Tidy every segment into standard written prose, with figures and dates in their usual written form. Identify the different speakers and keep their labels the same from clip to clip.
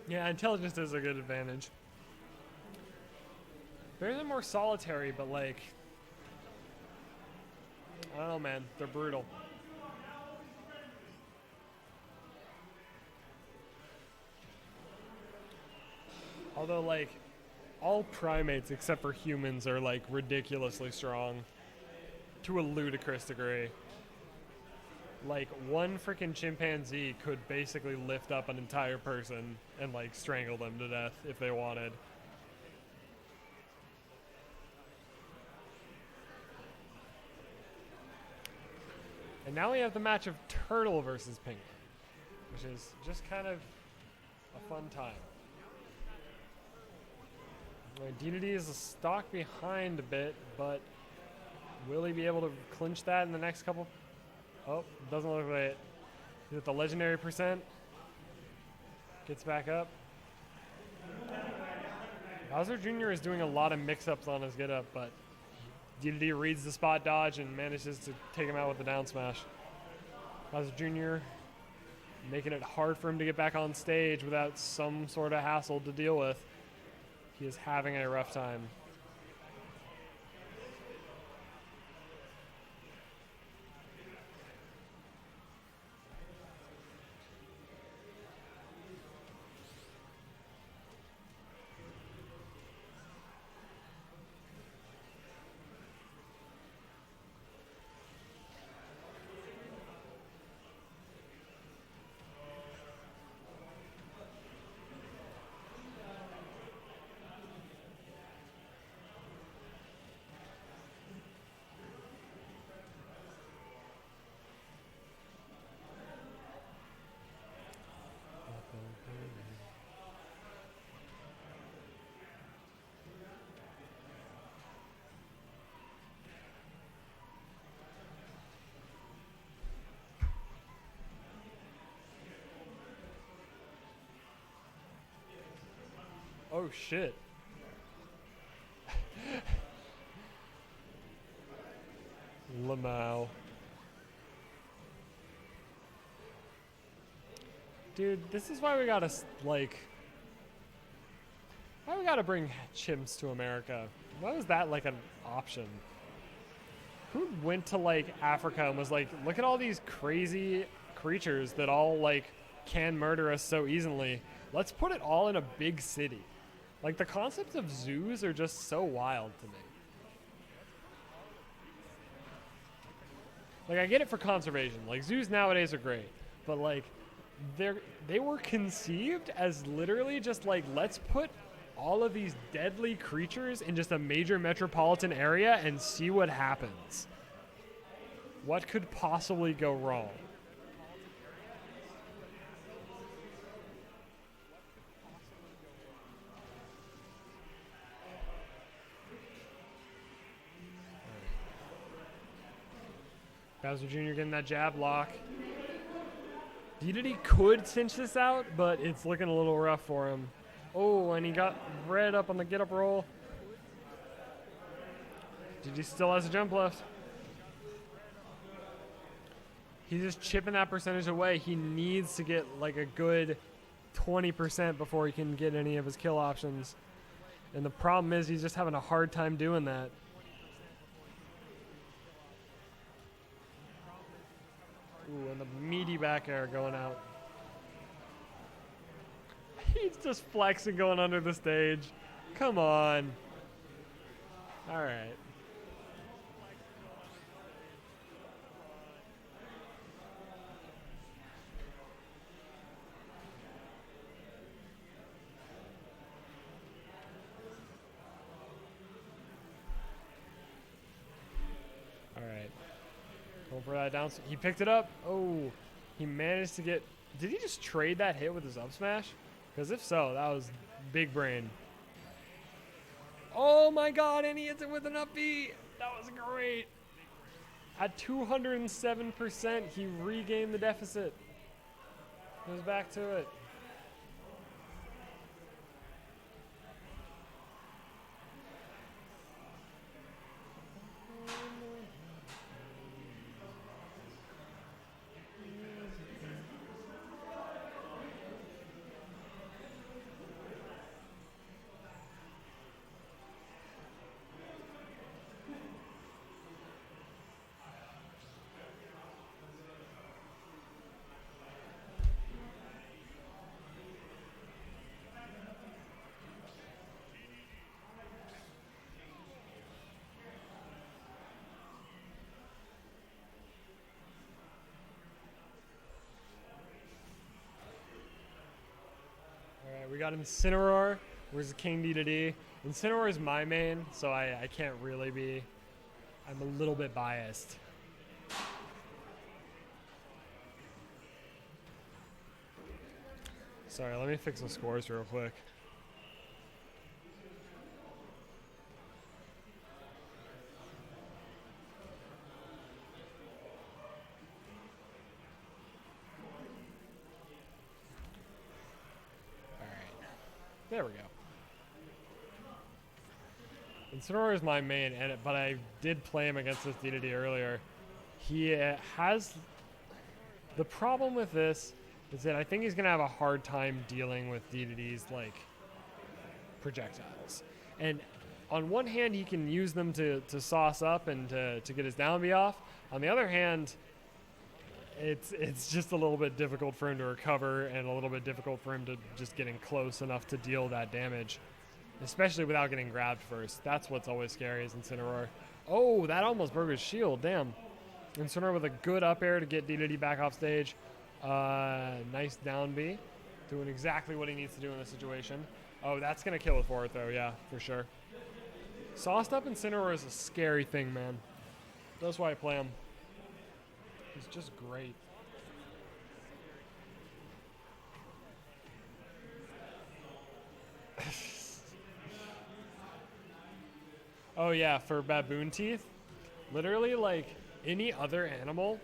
Speaker 1: Yeah, intelligence is a good advantage. They're more solitary, but like, I don't know, man. They're brutal. Although, like, all primates except for humans are like ridiculously strong to a ludicrous degree. Like, one freaking chimpanzee could basically lift up an entire person and like strangle them to death if they wanted. And now we have the match of turtle versus penguin, which is just kind of a fun time. Dedede is a stock behind a bit, but will he be able to clinch that in the next couple? Oh, doesn't look like it. He's at the legendary percent. Gets back up. Bowser Jr. is doing a lot of mix-ups on his get-up, but Dedede reads the spot dodge and manages to take him out with the down smash. Bowser Jr. making it hard for him to get back on stage without some sort of hassle to deal with. He is having a rough time. Oh shit. Lamau. Dude, this is why we gotta, like... Why we gotta bring chimps to America? Why was that, like, an option? Who went to, like, Africa and was like, look at all these crazy creatures that all, like, can murder us so easily. Let's put it all in a big city. Like, the concepts of zoos are just so wild to me. Like, I get it for conservation. Like, zoos nowadays are great. But, like, they were conceived as literally just, like, let's put all of these deadly creatures in just a major metropolitan area and see what happens. What could possibly go wrong? Bowser Jr. getting that jab lock. Dedede could cinch this out, but it's looking a little rough for him. Oh, and he got red up on the get-up roll. Dedede still has a jump left. He's just chipping that percentage away. He needs to get like a good 20% before he can get any of his kill options. And the problem is he's just having a hard time doing that. Ooh, and the meaty back air going out. He's just flexing going under the stage. Come on. All right. All right. Going for that down. He picked it up. Oh, he managed to get... Did he just trade that hit with his up smash? Because if so, that was big brain. Oh my god, and he hits it with an up B. That was great. At 207%, he regained the deficit. Goes back to it. we got Incineroar versus King Dedede. Incineroar is my main, so I can't really be. I'm a little bit biased. Sorry, let me fix the scores real quick. There we go. Incineroar is my main, but I did play him against this Dedede earlier. He has... The problem with this is that I think he's going to have a hard time dealing with Dedede's, like, projectiles. And on one hand, he can use them to sauce up and to get his down B off. On the other hand, it's just a little bit difficult for him to recover and a little bit difficult for him to just getting close enough to deal that damage, especially without getting grabbed first. That's what's always scary is Incineroar. Oh, that almost broke his shield. Damn. Incineroar with a good up air to get Dedede back off stage. Nice down B. Doing exactly what he needs to do in this situation. Oh, that's going to kill it for it, though. Yeah, for sure. Sauced up Incineroar is a scary thing, man. That's why I play him. He's just great. Oh yeah, for baboon teeth, literally like any other animal,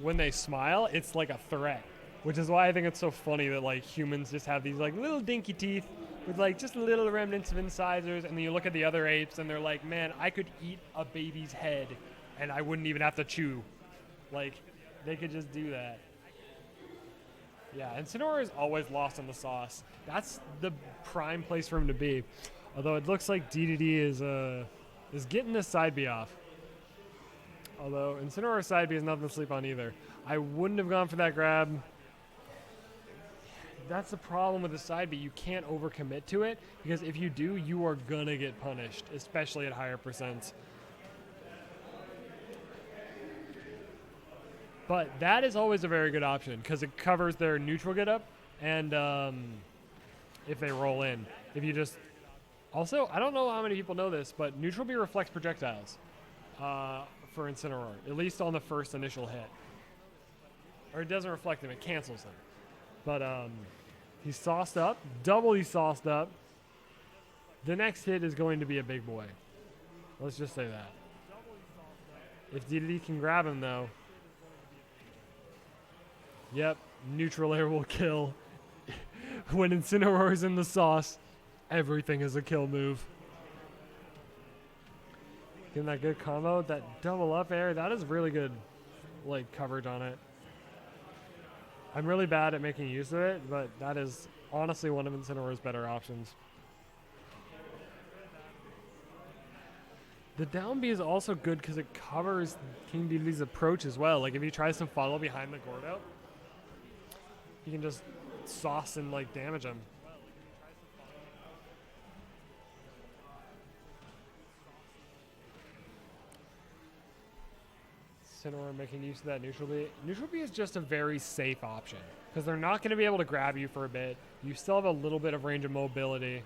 Speaker 1: when they smile, it's like a threat. Which is why I think it's so funny that like humans just have these like little dinky teeth with like just little remnants of incisors, and then you look at the other apes and they're like, man, I could eat a baby's head and I wouldn't even have to chew. Like, they could just do that. Yeah, Incineroar is always lost in the sauce. That's the prime place for him to be. Although it looks like Dedede is getting this side B off. Although Incineroar's side B is nothing to sleep on either. I wouldn't have gone for that grab. That's the problem with the side B. You can't overcommit to it, because if you do, you are gonna get punished, especially at higher percents. But that is always a very good option because it covers their neutral get up and if they roll in. If you just... Also, I don't know how many people know this, but neutral B reflects projectiles for Incineroar, at least on the first initial hit. Or it doesn't reflect them, it cancels them. But he's sauced up, doubly sauced up. The next hit is going to be a big boy. Let's just say that. If Dedede can grab him, though... Yep, neutral air will kill. When Incineroar is in the sauce, everything is a kill move. Getting that good combo, that double up air, that is really good, like, coverage on it. I'm really bad at making use of it, but that is honestly one of Incineroar's better options. The down B is also good because it covers King Dedede's approach as well. Like, if he tries to follow behind the Gordo, you can just sauce and like damage him. Incineroar making use of that neutral B. Neutral B is just a very safe option because they're not going to be able to grab you for a bit. You still have a little bit of range of mobility.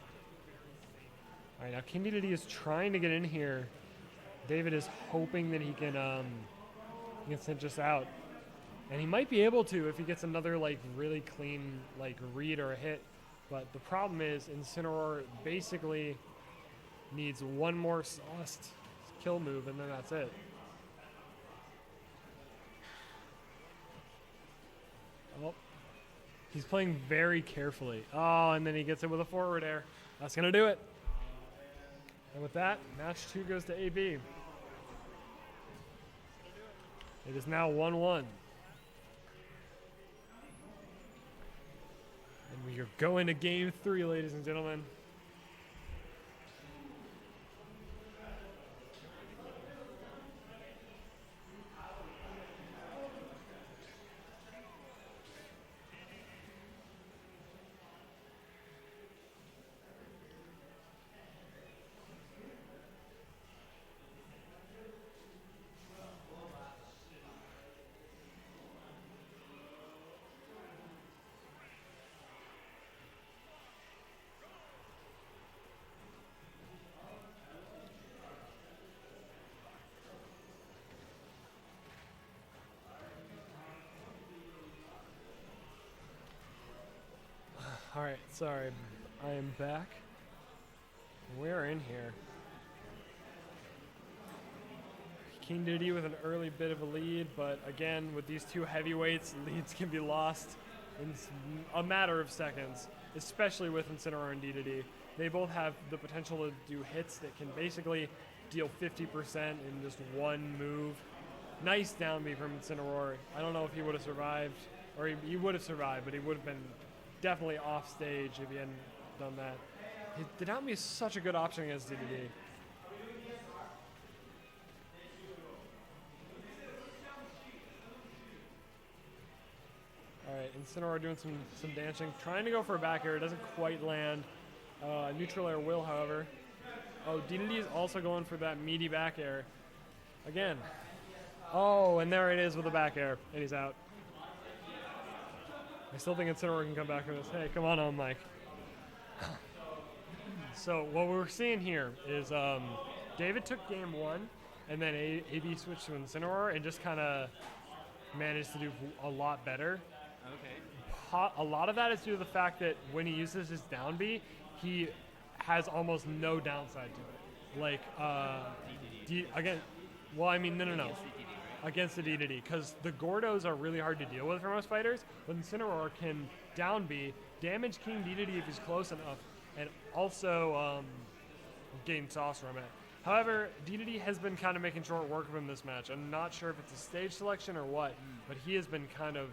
Speaker 1: All right, now King Dedede is trying to get in here. David is hoping that he can cinch us out. And he might be able to if he gets another like really clean like read or a hit. But the problem is Incineroar basically needs one more sauced kill move and then that's it. Oh, he's playing very carefully. Oh, and then he gets it with a forward air. That's going to do it. And with that, match 2 goes to AB. It is now 1-1. And we are going to game 3, ladies and gentlemen. Alright, sorry. I am back. We're in here. King Dedede with an early bit of a lead, but again, with these two heavyweights, leads can be lost in a matter of seconds, especially with Incineroar and Dedede. They both have the potential to do hits that can basically deal 50% in just one move. Nice down B from Incineroar. I don't know if he would have survived, or he would have survived, but he would have been definitely off stage if he hadn't done that. The down B is such a good option against Dedede. Alright, Incineroar doing some dancing, trying to go for a back air, it doesn't quite land. Neutral air will, however. Oh, Dedede is also going for that meaty back air. Again. Oh, and there it is with the back air, and he's out. I still think Incineroar can come back from this. Hey, come on, Mike. So what we're seeing here is David took game one, and then AB switched to Incineroar and just kind of managed to do a lot better.
Speaker 2: Okay.
Speaker 1: A lot of that is due to the fact that when he uses his down B, he has almost no downside to it. Like, again, well, I mean, no. Against the Dedede, because the Gordos are really hard to deal with for most fighters, but Incineroar can down B, damage King Dedede if he's close enough, and also gain sauce from it. However, Dedede has been kind of making short work of him this match. I'm not sure if it's a stage selection or what, but he has been kind of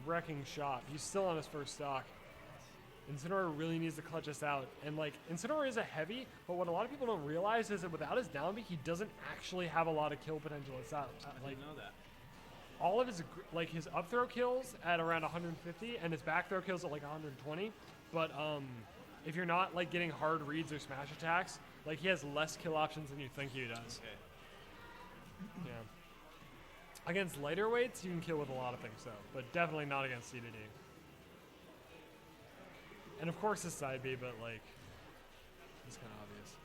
Speaker 1: wrecking shop. He's still on his first stock. Incineroar really needs to clutch us out. And like, Incineroar is a heavy, but what a lot of people don't realize is that without his down B, he doesn't actually have a lot of kill potential. It's out.
Speaker 2: I didn't know that.
Speaker 1: All of his, like his up throw kills at around 150 and his back throw kills at like 120. But if you're not like getting hard reads or smash attacks, like he has less kill options than you think he does.
Speaker 2: Okay.
Speaker 1: Yeah. Against lighter weights, you can kill with a lot of things though, but definitely not against Dedede. And of course his side B, but like, it's kind of obvious.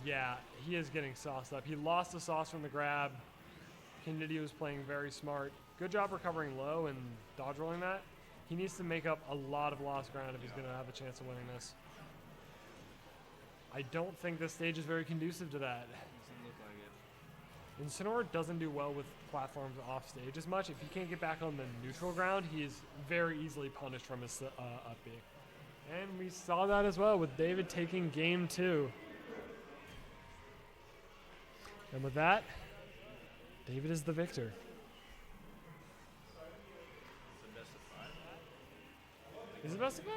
Speaker 1: Yeah, he is getting sauced up. He lost the sauce from the grab. King Dedede was playing very smart. Good job recovering low and dodge rolling that. He needs to make up a lot of lost ground if he's going to have a chance of winning this. I don't think this stage is very conducive to that.
Speaker 2: Doesn't look like it.
Speaker 1: Incineroar doesn't do well with platforms off stage as much. If he can't get back on the neutral ground, he is very easily punished from his up B. And we saw that as well with David taking game 2. And with that, David is the victor.
Speaker 2: It's a best of 5.
Speaker 1: Is it best of 5?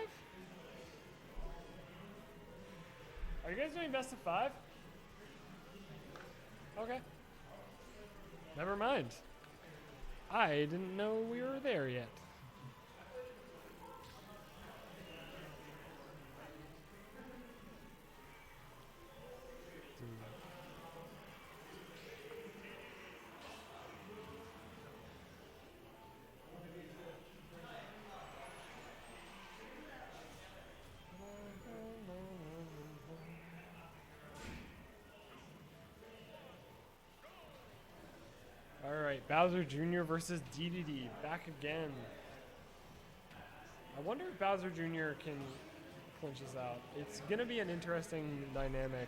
Speaker 1: Are you guys doing best of 5? Okay. Never mind. I didn't know we were there yet. Alright, Bowser Jr. versus Dedede. Back again. I wonder if Bowser Jr. can clinch this out. It's going to be an interesting dynamic.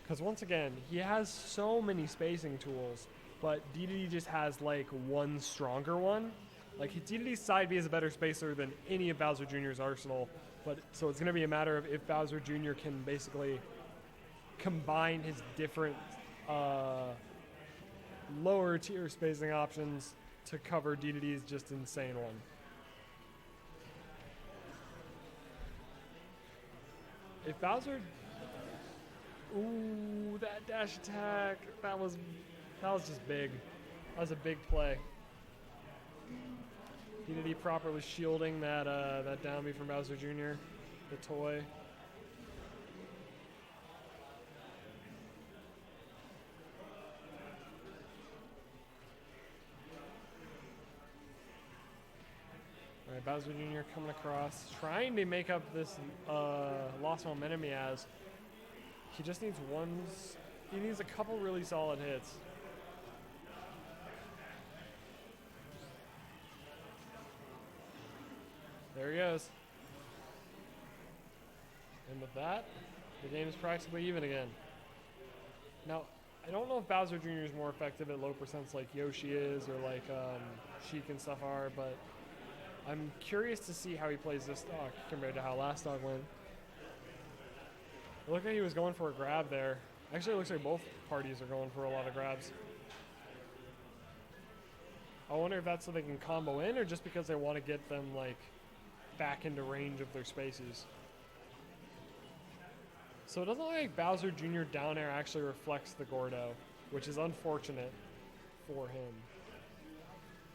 Speaker 1: Because once again, he has so many spacing tools, but Dedede just has like one stronger one. Like Dedede's side B is a better spacer than any of Bowser Jr.'s arsenal. But so it's going to be a matter of if Bowser Jr. can basically combine his different lower tier spacing options to cover Dedede's just insane one. If Bowser, ooh, that dash attack, that was just big. That was a big play. Dedede properly shielding that that down B from Bowser Jr., the toy. Alright, Bowser Jr. coming across, trying to make up this lost momentum he has. He just needs he needs a couple really solid hits. goes. And with that, the game is practically even again. Now, I don't know if Bowser Jr. is more effective at low percents like Yoshi is or like Sheik and stuff are, but I'm curious to see how he plays this stock compared to how last stock went. It looked like he was going for a grab there. Actually, it looks like both parties are going for a lot of grabs. I wonder if that's so they can combo in or just because they want to get them like back into range of their spaces. So it doesn't look like Bowser Jr. down air actually reflects the Gordo, which is unfortunate for him.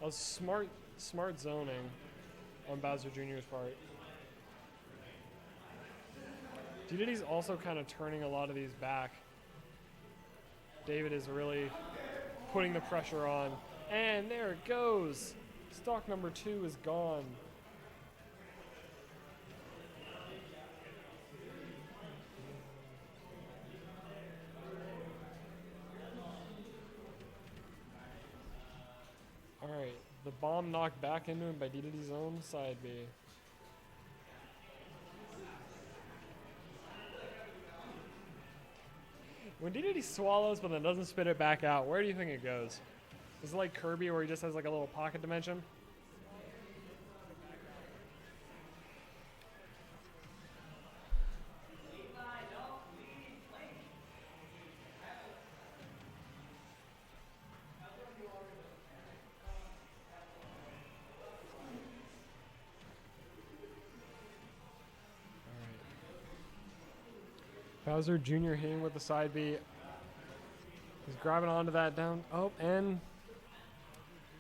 Speaker 1: That was smart zoning on Bowser Jr.'s part. Dedede's also kind of turning a lot of these back. David is really putting the pressure on. And there it goes. Stock number 2 is gone. Alright, the bomb knocked back into him by Dedede's own side B. When Dedede swallows but then doesn't spit it back out, where do you think it goes? Is it like Kirby where he just has like a little pocket dimension? Bowser Jr. hitting with the side B. He's grabbing onto that down. Oh, and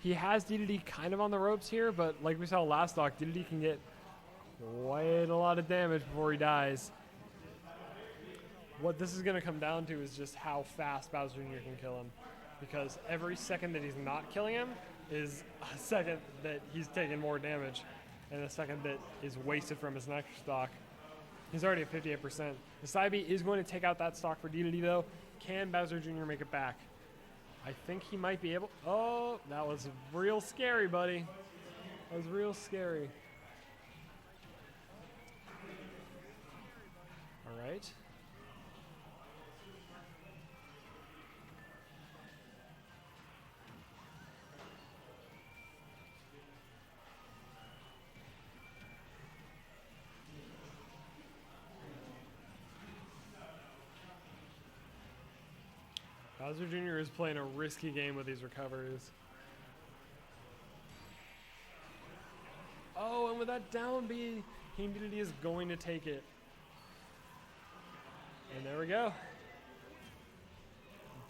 Speaker 1: he has Dedede kind of on the ropes here, but like we saw last stock, Dedede can get quite a lot of damage before he dies. What this is going to come down to is just how fast Bowser Jr. can kill him. Because every second that he's not killing him is a second that he's taking more damage. And a second that is wasted from his next stock. He's already at 58%. The side B is going to take out that stock for Dedede though. Can Bowser Jr. make it back? I think he might be able. Oh, that was real scary, buddy. That was real scary. All right. Bowser Jr. is playing a risky game with these recoveries. Oh, and with that down B, King Dedede is going to take it. And there we go.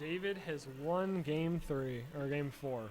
Speaker 1: David has won game 3, or game 4.